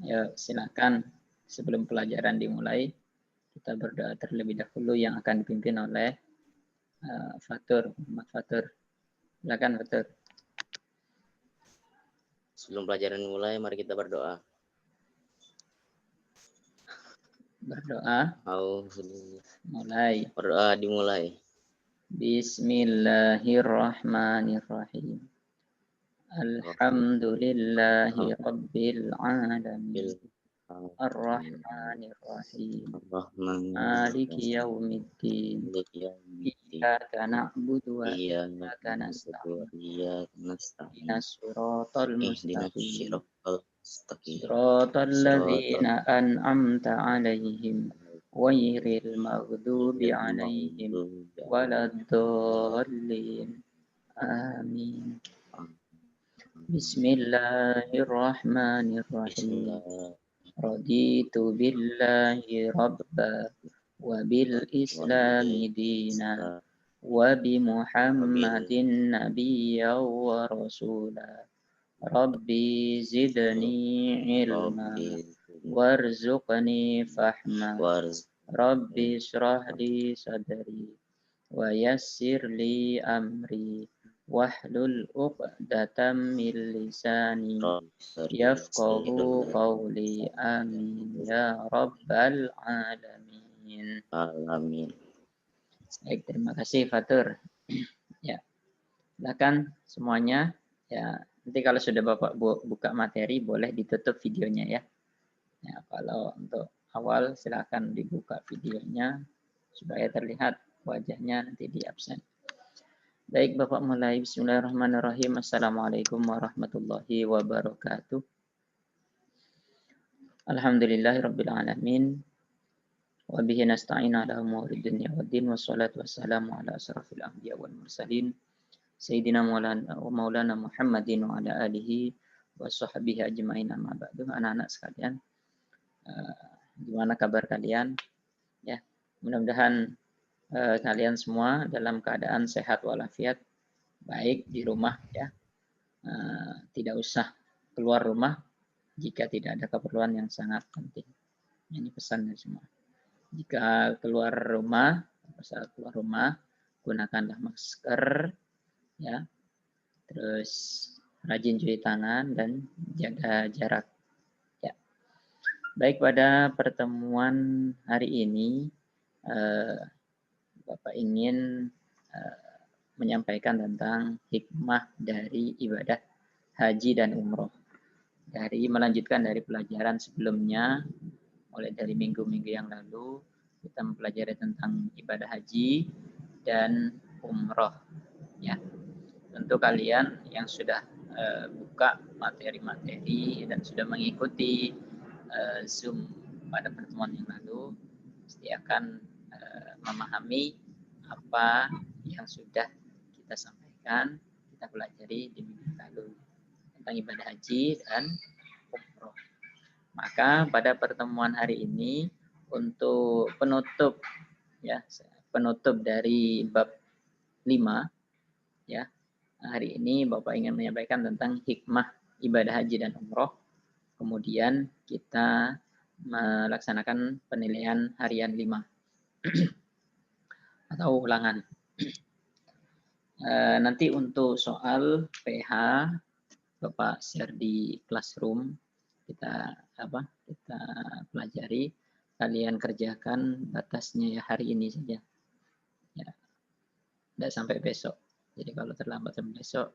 Ya, silakan sebelum pelajaran dimulai kita berdoa terlebih dahulu yang akan dipimpin oleh Fatur, Muhammad Fatur. Silakan Fatur. Sebelum pelajaran dimulai, mari kita berdoa. Berdoa. Mulai. Berdoa dimulai. Bismillahirrahmanirrahim. Alhamdulillahi Rabbil Alamin. Ar-Rahmanir-Rahim. Maliki yaumiddin. Iyyaka na'budu wa iyyaka nasta'in. Ihdinas siratal mustaqim. Siratal ladzina an'amta 'alaihim ghairil maghdubi 'alaihim waladdallin. Amin. Bismillahirrahmanirrahim. Raditu billahi rabba wa bil islami dina wa bi Muhammadin nabiyya wa rasula. Rabbi zidni ilma warzuqni fahma. Rabbi shrah li sadri wa yassir li amri wahlul 'uqdatam min lisani yafqahu qawli. Amin ya rabbal alamin. Amin. Baik, terima kasih Fatur. Ya, silakan semuanya. Ya, nanti kalau sudah Bapak buka materi boleh ditutup videonya ya. Ya, kalau untuk awal silakan dibuka videonya supaya terlihat wajahnya nanti di absen. Baik, Bapak mulai. Bismillahirrahmanirrahim. Assalamualaikum warahmatullahi wabarakatuh. Alhamdulillahirabbil alamin. Wa bihi nasta'in ala umuri dunya waddin wassalatu wassalamu ala asrafil anbiya wal mursalin sayyidina maulana Muhammadin wa ala alihi wa sahbihi ajmain amma ba'du. Anak-anak sekalian, gimana kabar kalian? Ya, mudah-mudahan kalian semua dalam keadaan sehat walafiat, baik di rumah ya. Tidak usah keluar rumah jika tidak ada keperluan yang sangat penting. Ini pesan dari semua. Jika keluar rumah, saat keluar rumah, gunakanlah masker, ya. Terus rajin cuci tangan dan jaga jarak. Ya. Baik, pada pertemuan hari ini, Bapak ingin menyampaikan tentang hikmah dari ibadah haji dan umroh. Melanjutkan dari pelajaran sebelumnya, mulai dari minggu-minggu yang lalu, kita mempelajari tentang ibadah haji dan umroh. Ya, tentu kalian yang sudah buka materi-materi dan sudah mengikuti Zoom pada pertemuan yang lalu, pasti akan memahami apa yang sudah kita sampaikan, kita pelajari di minggu lalu tentang ibadah haji dan umroh. Maka pada pertemuan hari ini untuk penutup ya, penutup dari bab 5 ya. Hari ini Bapak ingin menyampaikan tentang hikmah ibadah haji dan umroh. Kemudian kita melaksanakan penilaian harian 5 atau ulangan. Nanti untuk soal PH Bapak share di classroom, kita pelajari, kalian kerjakan batasnya ya hari ini saja. Ya. Tidak sampai besok. Jadi kalau terlambat sampai besok,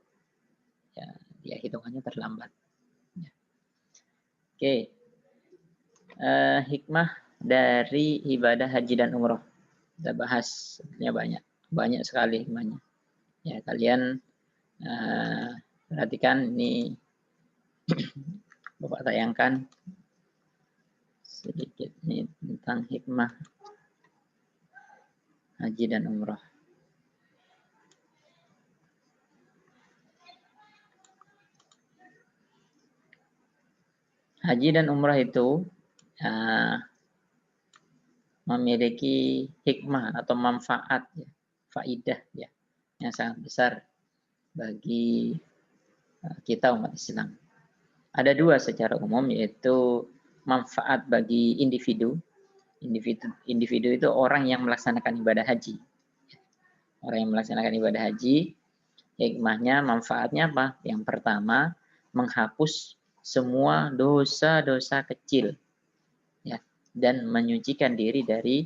ya dia hitungannya terlambat. Ya. Oke. Hikmah dari ibadah haji dan umroh. Kita bahas sebenarnya banyak sekali hikmahnya. Ya, kalian perhatikan ini Bapak tayangkan sedikit nih tentang hikmah haji dan umroh. Haji dan umrah itu memiliki hikmah atau manfaat, ya, faidah ya, yang sangat besar bagi kita umat Islam. Ada dua secara umum, yaitu manfaat bagi individu. Individu itu orang yang melaksanakan ibadah haji. Orang yang melaksanakan ibadah haji, hikmahnya, manfaatnya apa? Yang pertama, menghapus semua dosa-dosa kecil, ya, dan menyucikan diri dari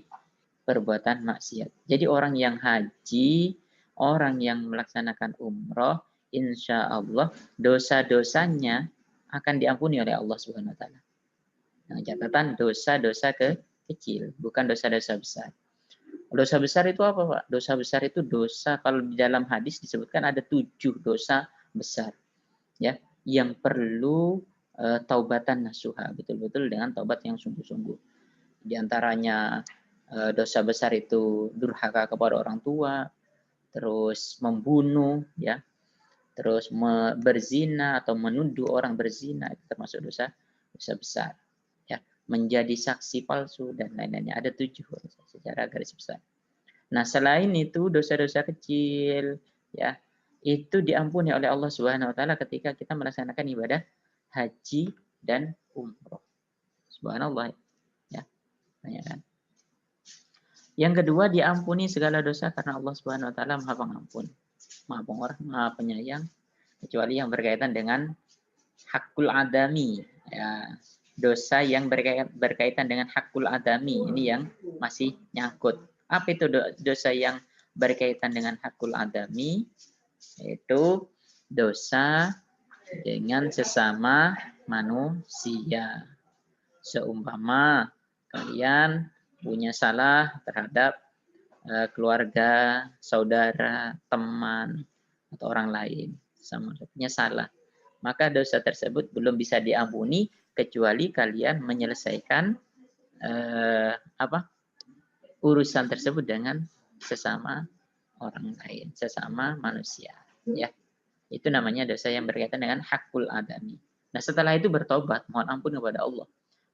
perbuatan maksiat. Jadi orang yang haji, orang yang melaksanakan umroh, insya Allah dosa-dosanya akan diampuni oleh Allah Subhanahu Wa Taala. Nah, catatan dosa-dosa kecil, bukan dosa-dosa besar. Dosa besar itu apa, Pak? Dosa besar itu dosa, kalau di dalam hadis disebutkan ada 7 dosa besar, ya, yang perlu taubatan nasuha, betul-betul dengan taubat yang sungguh-sungguh. Di antaranya dosa besar itu durhaka kepada orang tua, terus membunuh, ya, terus berzina atau menuduh orang berzina, itu termasuk dosa besar, ya, menjadi saksi palsu dan lain-lainnya. Ada 7 secara garis besar. Nah, selain itu dosa-dosa kecil, ya, itu diampuni oleh Allah Subhanahu Wa Taala ketika kita melaksanakan ibadah haji dan umroh. Subhanallah, ya, banyak kan. Yang kedua, diampuni segala dosa karena Allah Subhanahu Wa Taala Maha Pengampun, Maha Pengampun, Maha Penyayang, kecuali yang berkaitan dengan hakul adami, ya, dosa yang berkaitan dengan hakul adami, ini yang masih nyangkut. Apa itu dosa yang berkaitan dengan hakul adami? Yaitu dosa dengan sesama manusia. Seumpama kalian punya salah terhadap keluarga, saudara, teman, atau orang lain, sama punya salah, maka dosa tersebut belum bisa diampuni kecuali kalian menyelesaikan urusan tersebut dengan sesama orang lain, sesama manusia, ya. Itu namanya dosa yang berkaitan dengan hakul adami. Nah, setelah itu bertobat, mohon ampun kepada Allah,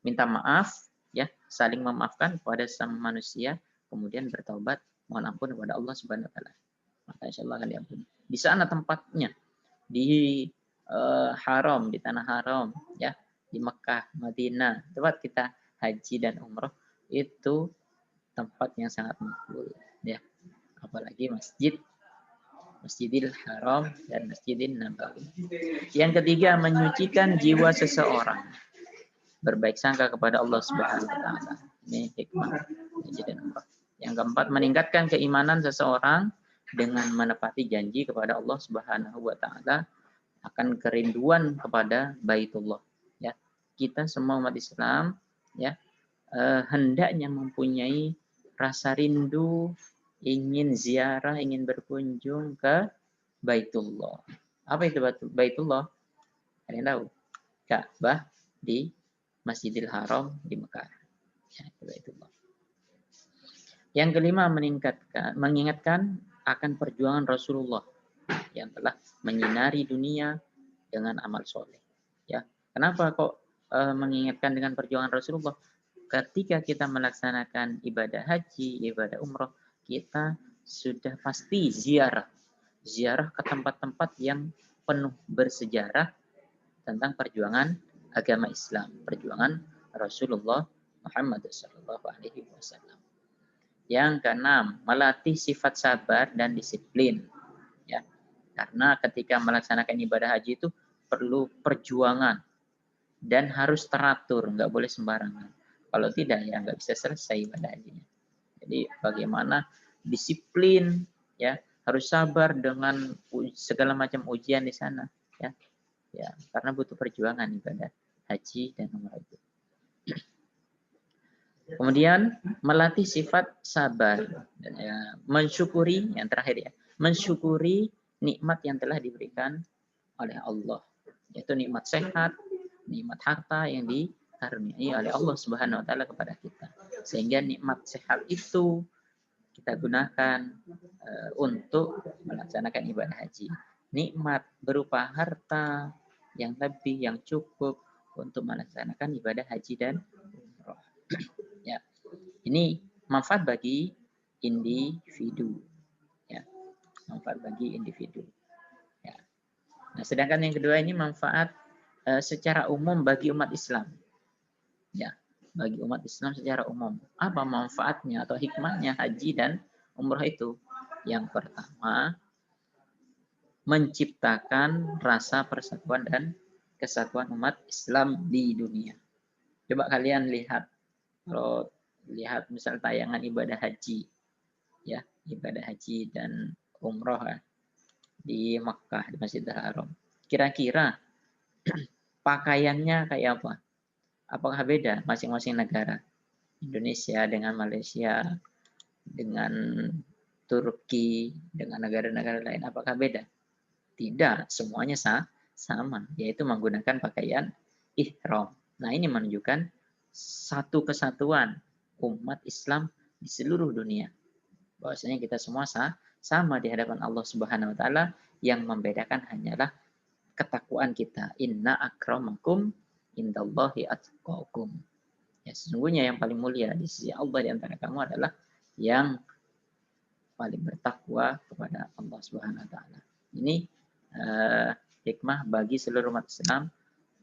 minta maaf, ya, saling memaafkan kepada sesama manusia, kemudian bertobat, mohon ampun kepada Allah Subhanahu Wa Taala. Maka insya Allah akan diampuni. Di sana tempatnya, di haram, di tanah haram, ya, di Mekah, Madinah, tempat kita haji dan umroh, itu tempat yang sangat makbul, ya, apalagi Masjidil Haram dan Masjidil Nabawi. Yang ketiga, menyucikan jiwa seseorang, berbaik sangka kepada Allah Subhanahu Wa Taala. Ini hikmah haji dan umrah. Yang keempat, meningkatkan keimanan seseorang dengan menepati janji kepada Allah Subhanahu Wa Taala akan kerinduan kepada Baitullah. Ya, kita semua umat Islam, ya, hendaknya mempunyai rasa rindu, ingin ziarah, ingin berkunjung ke Baitullah. Apa itu Baitullah? Ada yang tahu? Ka'bah di Masjidil Haram di Mekah. Ya, itu Baitullah. Yang kelima, mengingatkan akan perjuangan Rasulullah yang telah menyinari dunia dengan amal soleh. Ya, kenapa kok mengingatkan dengan perjuangan Rasulullah? Ketika kita melaksanakan ibadah haji, ibadah umroh, kita sudah pasti ziarah ke tempat-tempat yang penuh bersejarah tentang perjuangan agama Islam, perjuangan Rasulullah Muhammad SAW. Yang keenam, melatih sifat sabar dan disiplin. Ya, karena ketika melaksanakan ibadah haji itu perlu perjuangan dan harus teratur, nggak boleh sembarangan. Kalau tidak, ya nggak bisa selesai ibadah hajinya. Jadi bagaimana disiplin, ya, harus sabar dengan segala macam ujian di sana, ya, ya, karena butuh perjuangan ibadah haji dan umrah itu. Kemudian melatih sifat sabar, dan, ya, mensyukuri, yang terakhir, ya, mensyukuri nikmat yang telah diberikan oleh Allah, yaitu nikmat sehat, nikmat harta yang dikaruniai oleh Allah Subhanahu Wa Taala kepada kita, sehingga nikmat sehat itu kita gunakan untuk melaksanakan ibadah haji. Nikmat berupa harta yang lebih, yang cukup untuk melaksanakan ibadah haji dan umroh. Ya, ini manfaat bagi individu. Ya, manfaat bagi individu. Ya. Nah, sedangkan yang kedua ini manfaat secara umum bagi umat Islam. Ya, bagi umat Islam secara umum. Apa manfaatnya atau hikmahnya haji dan umroh itu? Yang pertama, menciptakan rasa persatuan dan kesatuan umat Islam di dunia. Coba kalian lihat, kalau lihat misal tayangan ibadah haji, ya, ibadah haji dan umroh ya, di Makkah, di Masjidil Haram. Kira-kira pakaiannya kayak apa? Apakah beda masing-masing negara? Indonesia dengan Malaysia, dengan Turki, dengan negara-negara lain, apakah beda? Tidak, semuanya sama, yaitu menggunakan pakaian ihram. Nah, ini menunjukkan satu kesatuan umat Islam di seluruh dunia. Bahwasanya kita semua sama di hadapan Allah Subhanahu wa taala, yang membedakan hanyalah ketakwaan kita. Inna akramakum indallahi atqakum. Ya, sesungguhnya yang paling mulia di sisi Allah di antara kamu adalah yang paling bertakwa kepada Allah Subhanahu wa taala. Ini hikmah bagi seluruh umat Islam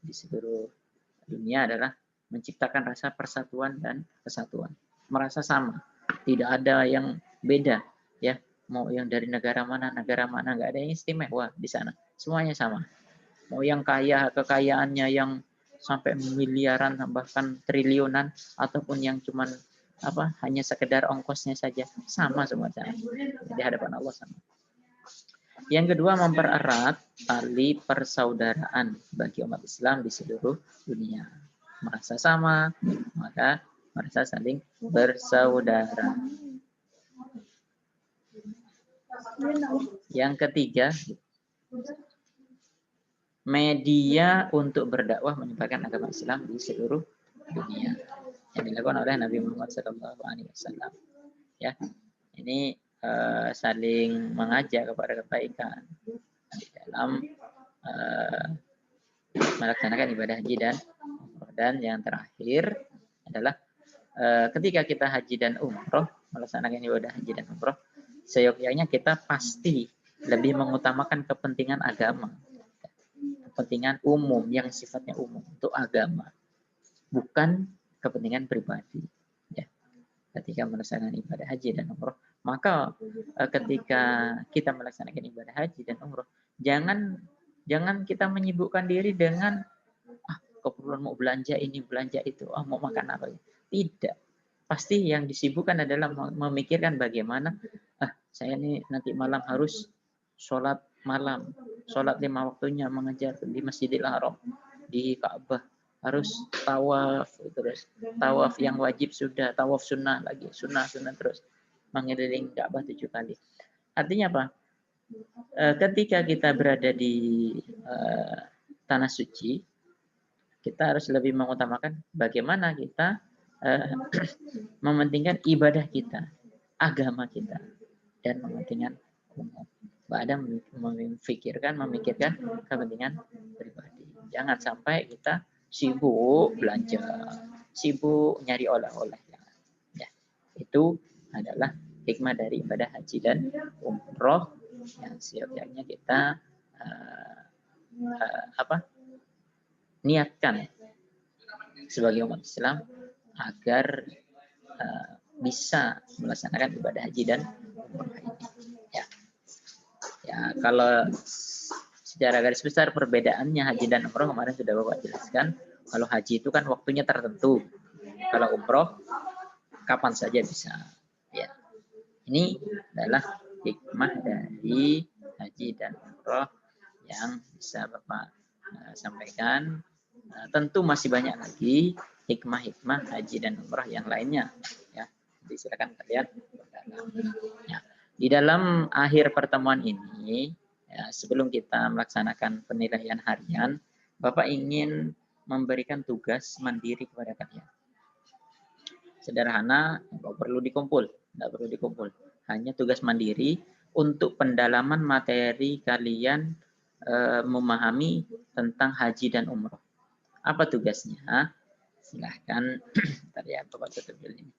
di seluruh dunia adalah menciptakan rasa persatuan dan kesatuan. Merasa sama, tidak ada yang beda, ya. Mau yang dari negara mana, nggak ada yang istimewa di sana. Semuanya sama. Mau yang kaya, kekayaannya yang sampai miliaran bahkan triliunan, ataupun yang cuman hanya sekedar ongkosnya saja, sama semua di hadapan Allah sama. Yang kedua, mempererat tali persaudaraan bagi umat Islam di seluruh dunia. Merasa sama, maka merasa saling bersaudara. Yang ketiga, media untuk berdakwah menyebarkan agama Islam di seluruh dunia yang dilakukan oleh Nabi Muhammad SAW. Ya, ini saling mengajak kepada kebaikan di dalam melaksanakan ibadah haji dan umroh. Dan yang terakhir adalah ketika kita haji dan umroh, melaksanakan ibadah haji dan umroh, seyogyanya kita pasti lebih mengutamakan kepentingan agama, kepentingan umum yang sifatnya umum untuk agama, bukan kepentingan pribadi. Ya. Ketika melaksanakan ibadah haji dan umroh, maka ketika kita melaksanakan ibadah haji dan umroh, jangan kita menyibukkan diri dengan keperluan mau belanja ini, belanja itu, mau makan apa. Tidak. Pasti yang disibukkan adalah memikirkan bagaimana saya ini nanti malam harus sholat malam, sholat 5 waktunya, mengejar di Masjidil Haram, di Ka'bah, harus tawaf, terus tawaf yang wajib sudah, tawaf sunnah lagi, sunnah terus mengelilingi Ka'bah 7 kali. Artinya apa? Ketika kita berada di tanah suci, kita harus lebih mengutamakan bagaimana kita mementingkan ibadah kita, agama kita, dan mementingkan umum. Ada memikirkan kepentingan pribadi. Jangan sampai kita sibuk belanja, sibuk nyari oleh-oleh. Ya, itu adalah hikmah dari ibadah haji dan umroh yang seyogyanya kita niatkan sebagai umat Islam agar bisa melaksanakan ibadah haji dan umroh ini. Ya, kalau secara garis besar perbedaannya haji dan umroh kemarin sudah Bapak jelaskan. Kalau haji itu kan waktunya tertentu. Kalau umroh kapan saja bisa. Ya. Ini adalah hikmah dari haji dan umroh yang bisa Bapak sampaikan. Tentu masih banyak lagi hikmah-hikmah haji dan umroh yang lainnya. Ya, jadi silakan kalian berdalam. Ya. Di dalam akhir pertemuan ini, ya, sebelum kita melaksanakan penilaian harian, Bapak ingin memberikan tugas mandiri kepada kalian. Sederhana, nggak perlu dikumpul. Hanya tugas mandiri untuk pendalaman materi kalian memahami tentang haji dan umroh. Apa tugasnya? Silahkan, bentar ya, Bapak tutup dulu ini.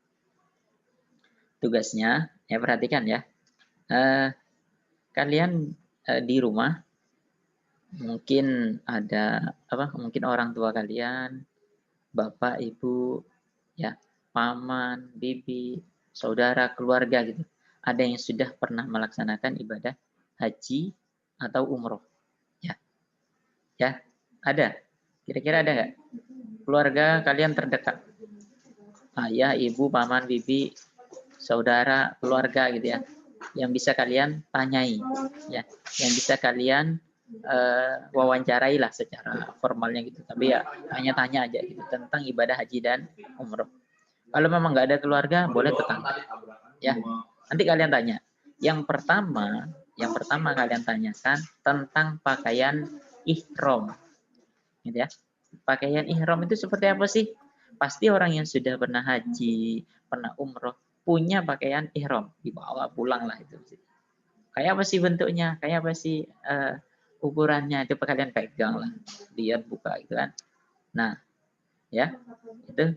Tugasnya, ya perhatikan ya. Kalian di rumah Mungkin ada apa? Mungkin orang tua kalian, bapak, ibu, ya, paman, bibi, saudara, keluarga gitu. Ada yang sudah pernah melaksanakan ibadah haji atau umroh. Ya, ya, ada. Kira-kira ada nggak? Keluarga kalian terdekat, ayah, ibu, paman, bibi, saudara, keluarga gitu ya, yang bisa kalian tanyai, ya, yang bisa kalian wawancarai lah secara formalnya gitu. Tapi ya hanya tanya aja gitu tentang ibadah haji dan umroh. Kalau memang nggak ada keluarga, boleh tetangga. Ya, nanti kalian tanya. Yang pertama kalian tanyakan tentang pakaian ihram, gitu ya. Pakaian ihram itu seperti apa sih? Pasti orang yang sudah pernah haji, pernah umroh, punya pakaian ihram, dibawa pulang lah itu. Kayak apa sih bentuknya? Kayak apa sih ukurannya? Itu kalian pegang lah, lihat buka gitu kan. Nah, ya itu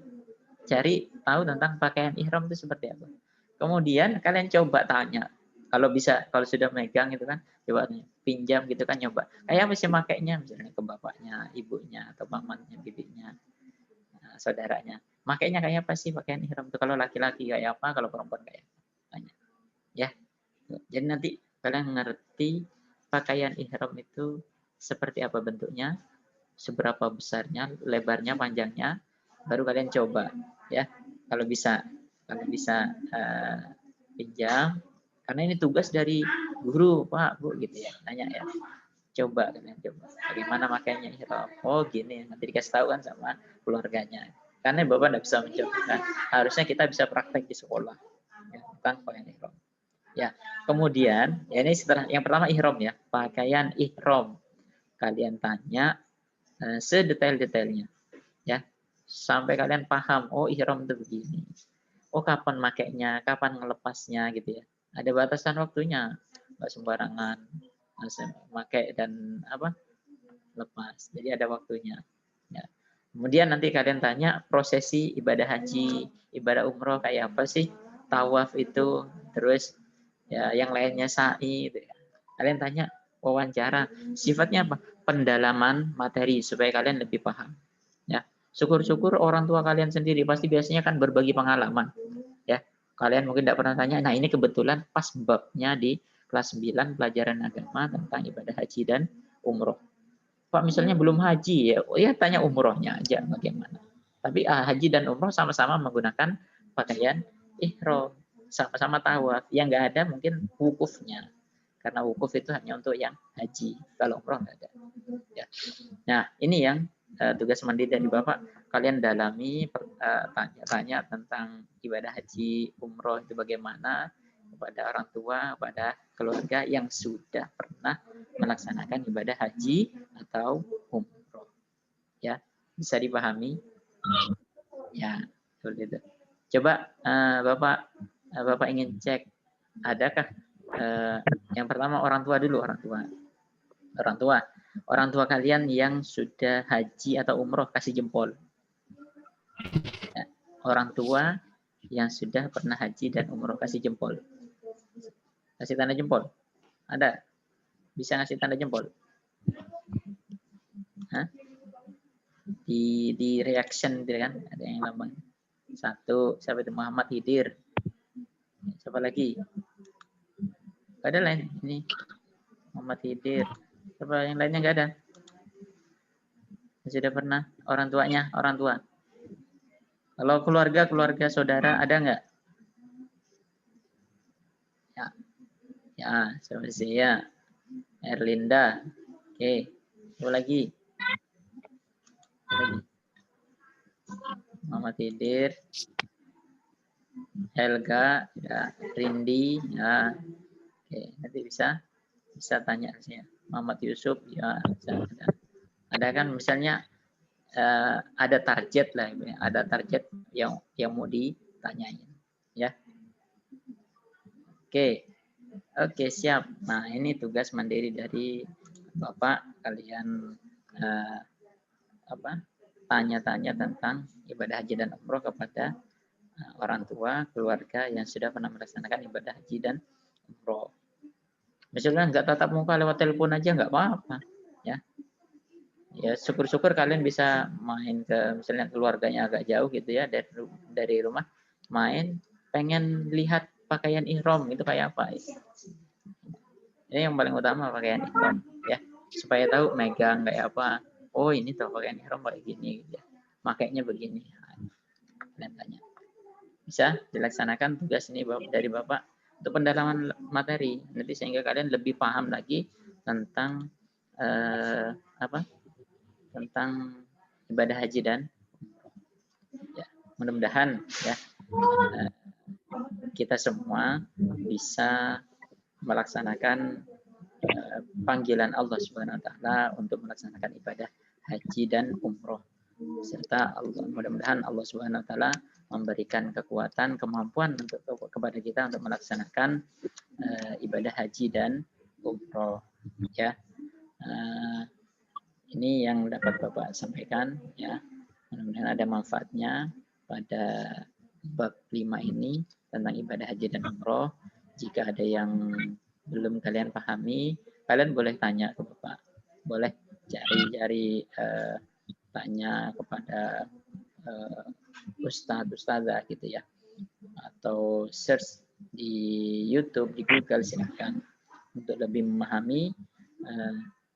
cari tahu tentang pakaian ihram itu seperti apa. Kemudian kalian coba tanya, kalau bisa, kalau sudah megang gitu kan, coba pinjam gitu kan, nyoba. Kayak apa sih makainya? Misalnya ke bapaknya, ibunya, atau pamannya, bibinya, saudaranya. Makainya kayak apa sih pakaian ihram itu? Kalau laki-laki kayak apa? Kalau perempuan kayak apa? Tanya. Ya, jadi nanti kalian ngerti pakaian ihram itu seperti apa bentuknya, seberapa besarnya, lebarnya, panjangnya, baru kalian coba ya. Kalau bisa, pinjam, karena ini tugas dari guru, Pak, Bu gitu ya. Tanya ya. Coba kalian coba. Bagaimana makainya ihram? Oh, gini. Nanti dikasih tahu kan sama keluarganya. Karena Bapak tidak bisa mencontohkan. Harusnya kita bisa praktek di sekolah ya, tentang pakaian ihram. Ya, kemudian ya ini setelah yang pertama ihram ya, pakaian ihram. Kalian tanya sedetail-detailnya ya. Sampai kalian paham, oh ihram itu begini. Oh kapan makainya, kapan ngelepasnya gitu ya. Ada batasan waktunya, nggak sembarangan pakai dan apa lepas. Jadi ada waktunya. Ya. Kemudian nanti kalian tanya prosesi ibadah haji, ibadah umroh kayak apa sih? Tawaf itu, terus ya yang lainnya sa'i. Gitu ya. Kalian tanya wawancara, sifatnya apa? Pendalaman materi supaya kalian lebih paham. Ya, syukur-syukur orang tua kalian sendiri pasti biasanya kan berbagi pengalaman. Ya, kalian mungkin tidak pernah tanya. Nah ini kebetulan pas babnya di kelas 9 pelajaran agama tentang ibadah haji dan umroh. Pak misalnya belum haji ya, oh ya tanya umrohnya aja bagaimana. Tapi haji dan umroh sama-sama menggunakan pakaian ihram, sama-sama tawaf. Yang nggak ada mungkin wukufnya, karena wukuf itu hanya untuk yang haji. Kalau umroh nggak ada. Ya. Nah ini yang tugas mandiri dari Bapak. Kalian dalami, tanya-tanya tentang ibadah haji, umroh itu bagaimana kepada orang tua, kepada keluarga yang sudah pernah melaksanakan ibadah haji atau umroh. Ya, bisa dipahami? Ya, seperti itu. Coba Bapak ingin cek, adakah yang pertama orang tua dulu, orang tua kalian yang sudah haji atau umroh kasih jempol. Ya, orang tua yang sudah pernah haji dan umroh kasih jempol. Kasih tanda jempol. Ada? Bisa ngasih tanda jempol? Hah? Di reaction gitu kan, ada yang lambang. Satu, siapa itu? Muhammad Hidir. Siapa lagi? Ada lain ini. Muhammad Hidir. Siapa yang lainnya nggak ada? Sudah pernah orang tuanya, orang tua. Kalau keluarga saudara ada nggak? Ya, ya, siapa sih ya? Erlinda. Oke, siapa lagi? Muhammad Hidir, Helga, ya, Rindi, ya. Oke, nanti bisa tanya ya. Muhammad Yusuf, ya bisa ada. Ada kan misalnya ada target lah, ya. Ada target yang mau ditanyain, ya. Oke, siap. Nah ini tugas mandiri dari Bapak, kalian tanya-tanya tentang ibadah haji dan umroh kepada orang tua, keluarga yang sudah pernah melaksanakan ibadah haji dan umroh. Misalnya nggak tatap muka lewat telepon aja nggak apa-apa, ya. ya syukur-syukur kalian bisa main ke misalnya keluarganya agak jauh gitu ya dari rumah, main pengen lihat pakaian ihram itu kayak apa. Ini yang paling utama pakaian ihram ya, supaya tahu megang kayak apa. Oh ini tuh pakaian ihram kayak gini gitu ya. Makainya begini. Kalian tanya. Bisa dilaksanakan tugas ini dari Bapak untuk pendalaman materi nanti sehingga kalian lebih paham lagi tentang apa? Tentang ibadah haji dan ya, mudah-mudahan ya kita semua bisa melaksanakan panggilan Allah Subhanahu wa taala untuk melaksanakan ibadah haji dan umroh serta Allah, mudah-mudahan Allah Subhanahu wa taala memberikan kekuatan, kemampuan untuk kepada kita untuk melaksanakan ibadah haji dan umroh ya. Ini yang dapat Bapak sampaikan ya. Mudah-mudahan ada manfaatnya pada bab 5 ini tentang ibadah haji dan umroh. Jika ada yang belum kalian pahami, kalian boleh tanya ke Bapak. Boleh cari-cari tanya kepada ustadz, ustazah gitu ya. Atau search di YouTube, di Google silahkan untuk lebih memahami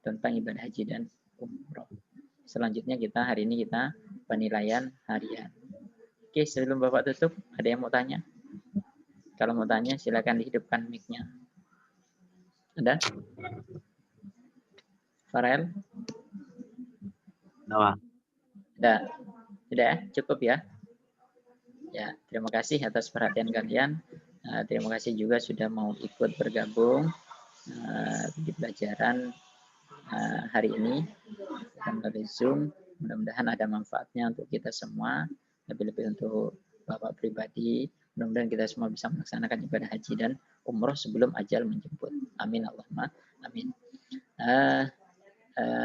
tentang ibadah haji dan umroh. Selanjutnya hari ini kita penilaian harian. Oke, sebelum Bapak tutup, ada yang mau tanya? Kalau mau tanya, silakan dihidupkan mic-nya. Ada? Farel? Ada? Tidak ya? Cukup ya? Ya, terima kasih atas perhatian kalian. Terima kasih juga sudah mau ikut bergabung di pelajaran hari ini melalui Zoom. Mudah-mudahan ada manfaatnya untuk kita semua, lebih-lebih untuk Bapak pribadi. Mudah-mudahan kita semua bisa melaksanakan ibadah haji dan umroh sebelum ajal menjemput. Amin Allahumma amin.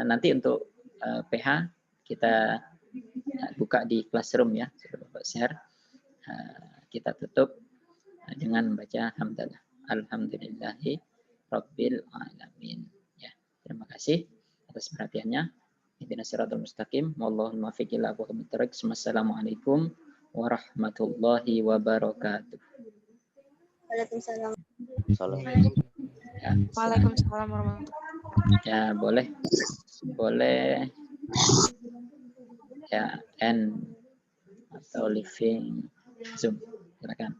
Nanti untuk PH kita buka di Classroom ya, sudah Bapak share. Kita tutup dengan membaca hamdalah. Alhamdulillahi Rabbil Alamin. Ya, terima kasih atas perhatiannya. Ihdinas siratal mustaqim. Wallahul muwaffiq ila aqwamit thoriq. Wassalamualaikum warahmatullahi wabarakatuh. Waalaikumsalam. Ya, Waalaikumsalam warahmatullahi wabarakatuh. Ya, boleh ya end atau leaving Zoom. Silakan.